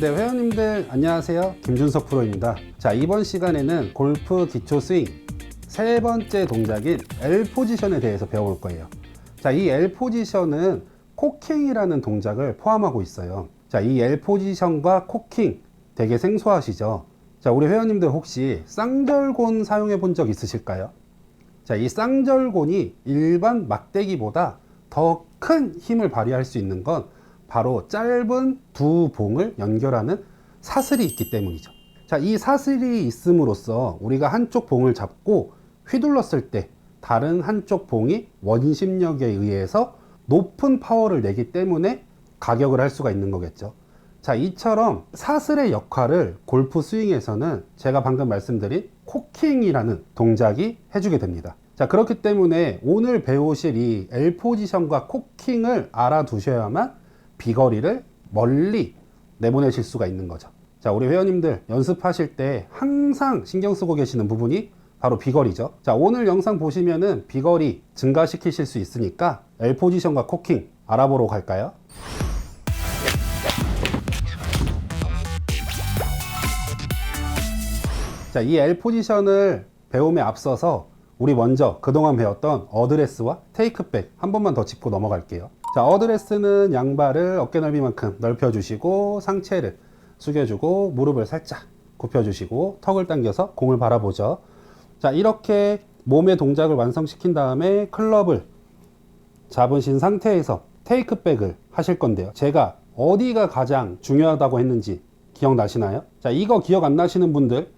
네, 회원님들 안녕하세요. 김준석 프로입니다. 자, 이번 시간에는 골프 기초 스윙 세 번째 동작인 L 포지션에 대해서 배워볼 거예요. 자, 이 L 포지션은 코킹이라는 동작을 포함하고 있어요. 자, 이 L 포지션과 코킹 되게 생소하시죠? 자, 우리 회원님들 혹시 쌍절곤 사용해 본 적 있으실까요? 자, 이 쌍절곤이 일반 막대기보다 더 큰 힘을 발휘할 수 있는 건 바로 짧은 두 봉을 연결하는 사슬이 있기 때문이죠. 자, 이 사슬이 있음으로써 우리가 한쪽 봉을 잡고 휘둘렀을 때 다른 한쪽 봉이 원심력에 의해서 높은 파워를 내기 때문에 가격을 할 수가 있는 거겠죠. 자, 이처럼 사슬의 역할을 골프 스윙에서는 제가 방금 말씀드린 코킹이라는 동작이 해주게 됩니다. 자, 그렇기 때문에 오늘 배우실 이 L 포지션과 코킹을 알아두셔야만 비거리를 멀리 내보내실 수가 있는 거죠. 자, 우리 회원님들 연습하실 때 항상 신경 쓰고 계시는 부분이 바로 비거리죠. 자, 오늘 영상 보시면은 비거리 증가시키실 수 있으니까 L 포지션과 코킹 알아보러 갈까요? 자, 이 L 포지션을 배움에 앞서서 우리 먼저 그동안 배웠던 어드레스와 테이크백 한 번만 더 짚고 넘어갈게요. 자, 어드레스는 양발을 어깨 넓이만큼 넓혀주시고 상체를 숙여주고 무릎을 살짝 굽혀주시고 턱을 당겨서 공을 바라보죠. 자, 이렇게 몸의 동작을 완성시킨 다음에 클럽을 잡으신 상태에서 테이크백을 하실 건데요. 제가 어디가 가장 중요하다고 했는지 기억나시나요? 자, 이거 기억 안 나시는 분들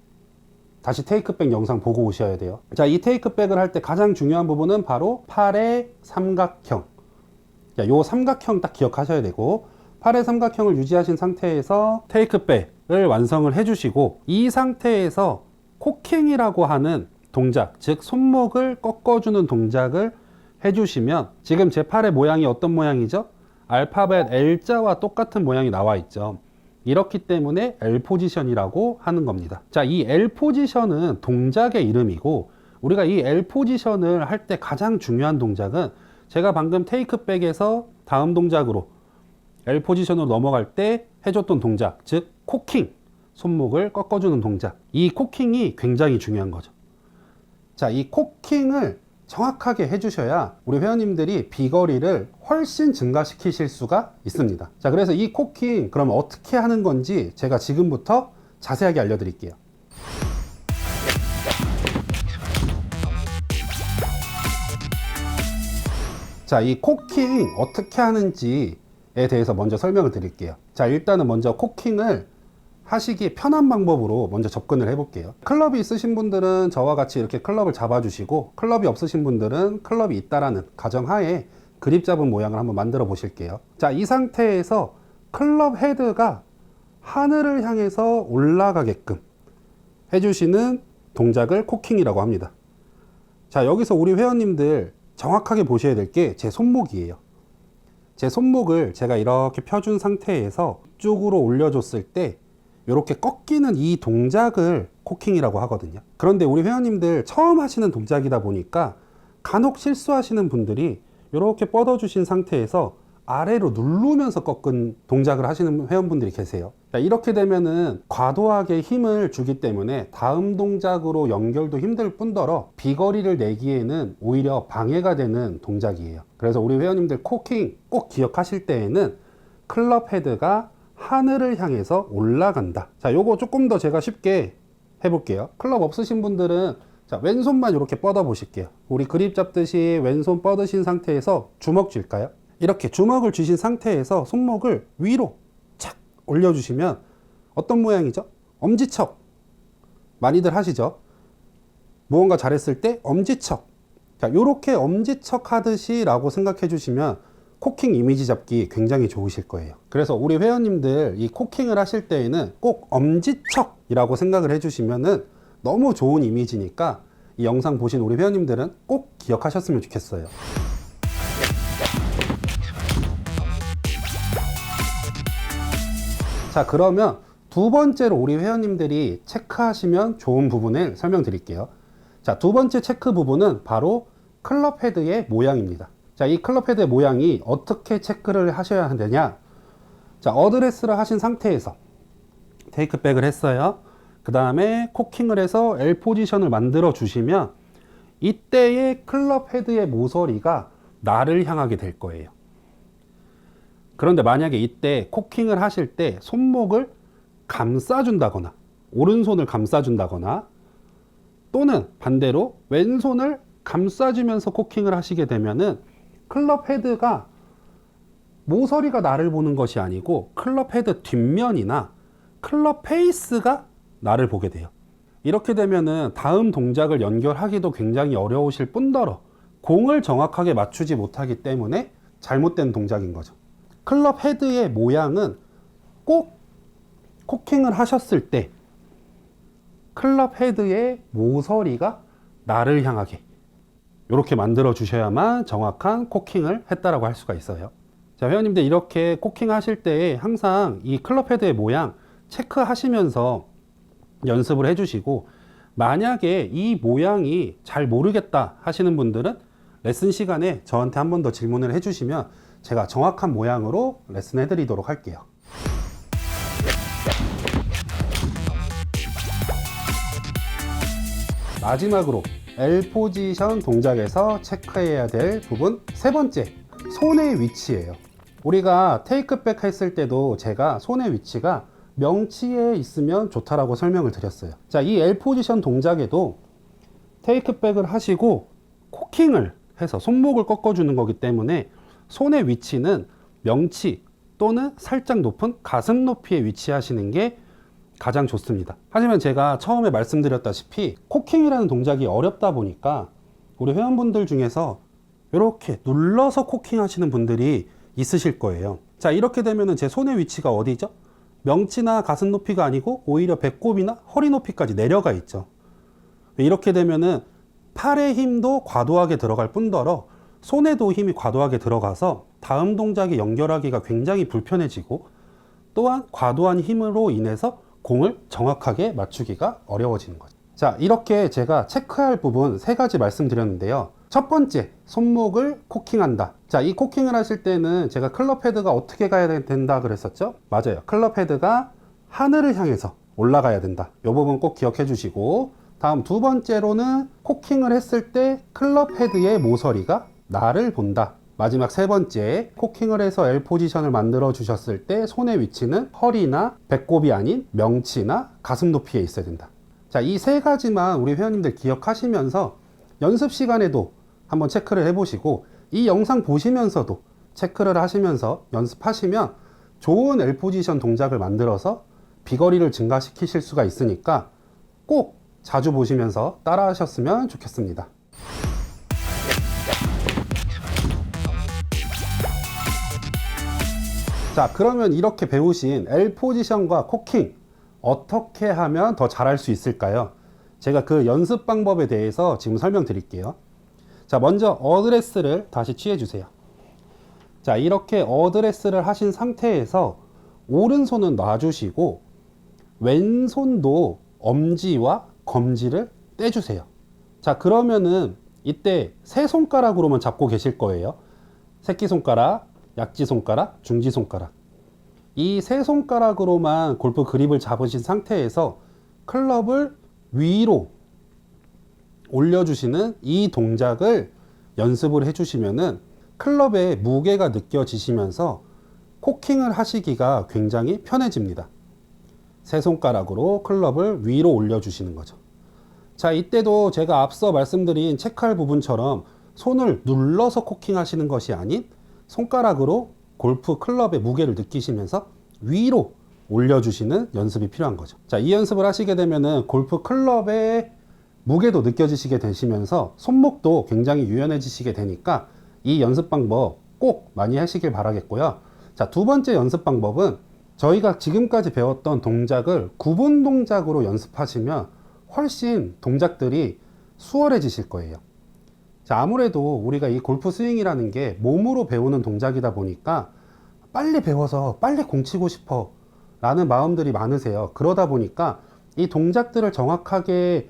다시 테이크백 영상 보고 오셔야 돼요. 자, 이 테이크백을 할 때 가장 중요한 부분은 바로 팔의 삼각형. 자, 요 삼각형 딱 기억하셔야 되고, 팔의 삼각형을 유지하신 상태에서 테이크백을 완성을 해주시고, 이 상태에서 코킹이라고 하는 동작, 즉 손목을 꺾어주는 동작을 해주시면, 지금 제 팔의 모양이 어떤 모양이죠? 알파벳 L자와 똑같은 모양이 나와 있죠. 이렇기 때문에 L 포지션이라고 하는 겁니다. 자, 이 L 포지션은 동작의 이름이고, 우리가 이 L 포지션을 할 때 가장 중요한 동작은 제가 방금 테이크백에서 다음 동작으로 L 포지션으로 넘어갈 때 해줬던 동작, 즉 코킹, 손목을 꺾어주는 동작. 이 코킹이 굉장히 중요한 거죠. 자, 이 코킹을 정확하게 해주셔야 우리 회원님들이 비거리를 훨씬 증가시키실 수가 있습니다. 자, 그래서 이 코킹 그럼 어떻게 하는 건지 제가 지금부터 자세하게 알려드릴게요. 자, 이 코킹 어떻게 하는지에 대해서 먼저 설명을 드릴게요. 자, 일단은 먼저 코킹을 하시기 편한 방법으로 먼저 접근을 해볼게요. 클럽이 있으신 분들은 저와 같이 이렇게 클럽을 잡아주시고, 클럽이 없으신 분들은 클럽이 있다라는 가정하에 그립 잡은 모양을 한번 만들어 보실게요. 자, 이 상태에서 클럽 헤드가 하늘을 향해서 올라가게끔 해주시는 동작을 코킹이라고 합니다. 자, 여기서 우리 회원님들 정확하게 보셔야 될 게 제 손목이에요. 제 손목을 제가 이렇게 펴준 상태에서 이쪽으로 올려줬을 때 이렇게 꺾이는 이 동작을 코킹이라고 하거든요. 그런데 우리 회원님들 처음 하시는 동작이다 보니까 간혹 실수하시는 분들이 이렇게 뻗어주신 상태에서 아래로 누르면서 꺾은 동작을 하시는 회원분들이 계세요. 자, 이렇게 되면은 과도하게 힘을 주기 때문에 다음 동작으로 연결도 힘들 뿐더러 비거리를 내기에는 오히려 방해가 되는 동작이에요. 그래서 우리 회원님들 코킹 꼭 기억하실 때에는 클럽 헤드가 하늘을 향해서 올라간다. 자, 요거 조금 더 제가 쉽게 해볼게요. 클럽 없으신 분들은 자, 왼손만 이렇게 뻗어 보실게요. 우리 그립 잡듯이 왼손 뻗으신 상태에서 주먹 쥘까요? 이렇게 주먹을 쥐신 상태에서 손목을 위로 착 올려주시면 어떤 모양이죠? 엄지척. 많이들 하시죠? 무언가 잘했을 때 엄지척. 자, 요렇게 엄지척 하듯이 라고 생각해 주시면 코킹 이미지 잡기 굉장히 좋으실 거예요. 그래서 우리 회원님들 이 코킹을 하실 때에는 꼭 엄지척이라고 생각을 해주시면은 너무 좋은 이미지니까 이 영상 보신 우리 회원님들은 꼭 기억하셨으면 좋겠어요. 자, 그러면 두 번째로 우리 회원님들이 체크하시면 좋은 부분을 설명드릴게요. 자, 두 번째 체크 부분은 바로 클럽 헤드의 모양입니다. 자, 이 클럽 헤드의 모양이 어떻게 체크를 하셔야 되냐? 자, 어드레스를 하신 상태에서 테이크백을 했어요. 그 다음에 코킹을 해서 L 포지션을 만들어 주시면 이때의 클럽 헤드의 모서리가 나를 향하게 될 거예요. 그런데 만약에 이때 코킹을 하실 때 손목을 감싸준다거나 오른손을 감싸준다거나 또는 반대로 왼손을 감싸주면서 코킹을 하시게 되면은 클럽 헤드가 모서리가 나를 보는 것이 아니고 클럽 헤드 뒷면이나 클럽 페이스가 나를 보게 돼요. 이렇게 되면은 다음 동작을 연결하기도 굉장히 어려우실 뿐더러 공을 정확하게 맞추지 못하기 때문에 잘못된 동작인 거죠. 클럽 헤드의 모양은 꼭 코킹을 하셨을 때 클럽 헤드의 모서리가 나를 향하게 이렇게 만들어 주셔야만 정확한 코킹을 했다라고 할 수가 있어요. 자, 회원님들 이렇게 코킹 하실 때 항상 이 클럽 헤드의 모양 체크하시면서 연습을 해주시고, 만약에 이 모양이 잘 모르겠다 하시는 분들은 레슨 시간에 저한테 한 번 더 질문을 해주시면 제가 정확한 모양으로 레슨 해드리도록 할게요. 마지막으로 L 포지션 동작에서 체크해야 될 부분 세 번째, 손의 위치예요. 우리가 테이크백 했을 때도 제가 손의 위치가 명치에 있으면 좋다라고 설명을 드렸어요. 자, 이 L 포지션 동작에도 테이크백을 하시고 코킹을 해서 손목을 꺾어주는 거기 때문에 손의 위치는 명치 또는 살짝 높은 가슴 높이에 위치하시는 게 가장 좋습니다. 하지만 제가 처음에 말씀드렸다시피 코킹이라는 동작이 어렵다 보니까 우리 회원분들 중에서 이렇게 눌러서 코킹 하시는 분들이 있으실 거예요. 자, 이렇게 되면은 제 손의 위치가 어디죠? 명치나 가슴 높이가 아니고 오히려 배꼽이나 허리 높이까지 내려가 있죠. 이렇게 되면은 팔의 힘도 과도하게 들어갈 뿐더러 손에도 힘이 과도하게 들어가서 다음 동작에 연결하기가 굉장히 불편해지고, 또한 과도한 힘으로 인해서 공을 정확하게 맞추기가 어려워지는 거죠. 자, 이렇게 제가 체크할 부분 세 가지 말씀드렸는데요. 첫 번째, 손목을 코킹한다. 자, 이 코킹을 하실 때는 제가 클럽 헤드가 어떻게 가야 된다 그랬었죠? 맞아요. 클럽 헤드가 하늘을 향해서 올라가야 된다. 이 부분 꼭 기억해 주시고, 다음 두 번째로는 코킹을 했을 때 클럽 헤드의 모서리가 나를 본다. 마지막 세 번째, 코킹을 해서 L 포지션을 만들어 주셨을 때 손의 위치는 허리나 배꼽이 아닌 명치나 가슴 높이에 있어야 된다. 자, 이 세 가지만 우리 회원님들 기억하시면서 연습 시간에도 한번 체크를 해보시고, 이 영상 보시면서도 체크를 하시면서 연습하시면 좋은 L 포지션 동작을 만들어서 비거리를 증가시키실 수가 있으니까 꼭 자주 보시면서 따라 하셨으면 좋겠습니다. 자, 그러면 이렇게 배우신 L 포지션과 코킹 어떻게 하면 더 잘할 수 있을까요? 제가 그 연습 방법에 대해서 지금 설명드릴게요. 자, 먼저 어드레스를 다시 취해 주세요. 자, 이렇게 어드레스를 하신 상태에서 오른손은 놔주시고 왼손도 엄지와 검지를 떼주세요. 자, 그러면은 이때 세 손가락으로만 잡고 계실 거예요. 새끼손가락, 약지손가락, 중지손가락. 이 세 손가락으로만 골프 그립을 잡으신 상태에서 클럽을 위로 올려주시는 이 동작을 연습을 해주시면은 클럽의 무게가 느껴지시면서 코킹을 하시기가 굉장히 편해집니다. 세 손가락으로 클럽을 위로 올려주시는 거죠. 자, 이때도 제가 앞서 말씀드린 체크할 부분처럼 손을 눌러서 코킹 하시는 것이 아닌 손가락으로 골프 클럽의 무게를 느끼시면서 위로 올려주시는 연습이 필요한 거죠. 자, 이 연습을 하시게 되면은 골프 클럽의 무게도 느껴지시게 되시면서 손목도 굉장히 유연해지시게 되니까 이 연습 방법 꼭 많이 하시길 바라겠고요. 자, 두 번째 연습 방법은 저희가 지금까지 배웠던 동작을 구분 동작으로 연습하시면 훨씬 동작들이 수월해지실 거예요. 자, 아무래도 우리가 이 골프 스윙이라는 게 몸으로 배우는 동작이다 보니까 빨리 배워서 빨리 공 치고 싶어 라는 마음들이 많으세요. 그러다 보니까 이 동작들을 정확하게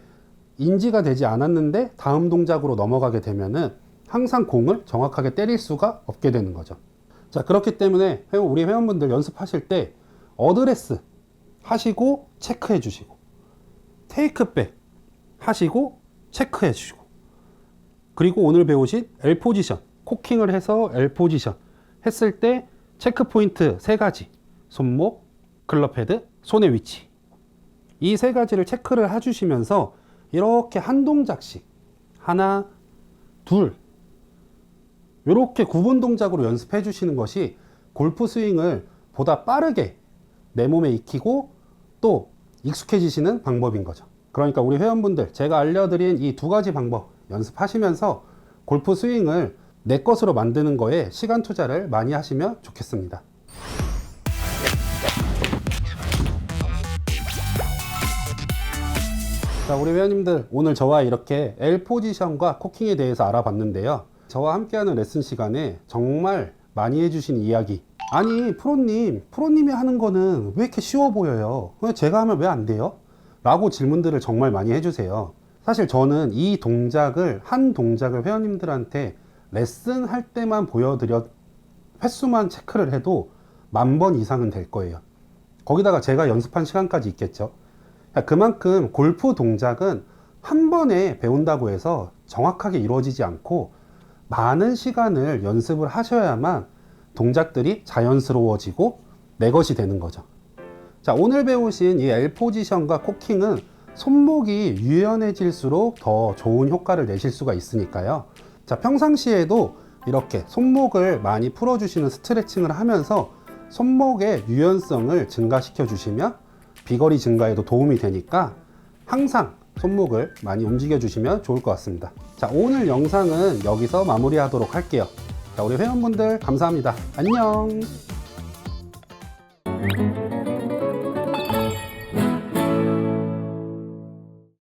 인지가 되지 않았는데 다음 동작으로 넘어가게 되면은 항상 공을 정확하게 때릴 수가 없게 되는 거죠. 자, 그렇기 때문에 우리 회원분들 연습하실 때 어드레스 하시고 체크해 주시고, 테이크백 하시고 체크해 주시고, 그리고 오늘 배우신 L 포지션, 코킹을 해서 L 포지션 했을 때 체크 포인트 3가지, 손목, 클럽 헤드, 손의 위치, 이 3가지를 체크를 해주시면서 이렇게 한 동작씩 하나, 둘 이렇게 구분 동작으로 연습해 주시는 것이 골프 스윙을 보다 빠르게 내 몸에 익히고 또 익숙해지시는 방법인 거죠. 그러니까 우리 회원분들, 제가 알려드린 이 2가지 방법 연습하시면서 골프 스윙을 내 것으로 만드는 거에 시간 투자를 많이 하시면 좋겠습니다. 자, 우리 회원님들, 오늘 저와 이렇게 L 포지션과 코킹에 대해서 알아봤는데요. 저와 함께하는 레슨 시간에 정말 많이 해주신 이야기, 아니 프로님이 하는 거는 왜 이렇게 쉬워 보여요? 제가 하면 왜 안 돼요? 라고 질문들을 정말 많이 해주세요. 사실 저는 이 동작을, 한 동작을 회원님들한테 레슨 할 때만 보여드려 횟수만 체크를 해도 10,000번 이상은 될 거예요. 거기다가 제가 연습한 시간까지 있겠죠. 그만큼 골프 동작은 한 번에 배운다고 해서 정확하게 이루어지지 않고 많은 시간을 연습을 하셔야만 동작들이 자연스러워지고 내 것이 되는 거죠. 자, 오늘 배우신 이 L 포지션과 코킹은 손목이 유연해질수록 더 좋은 효과를 내실 수가 있으니까요. 자, 평상시에도 이렇게 손목을 많이 풀어주시는 스트레칭을 하면서 손목의 유연성을 증가시켜 주시면 비거리 증가에도 도움이 되니까 항상 손목을 많이 움직여 주시면 좋을 것 같습니다. 자, 오늘 영상은 여기서 마무리하도록 할게요. 자, 우리 회원분들 감사합니다. 안녕.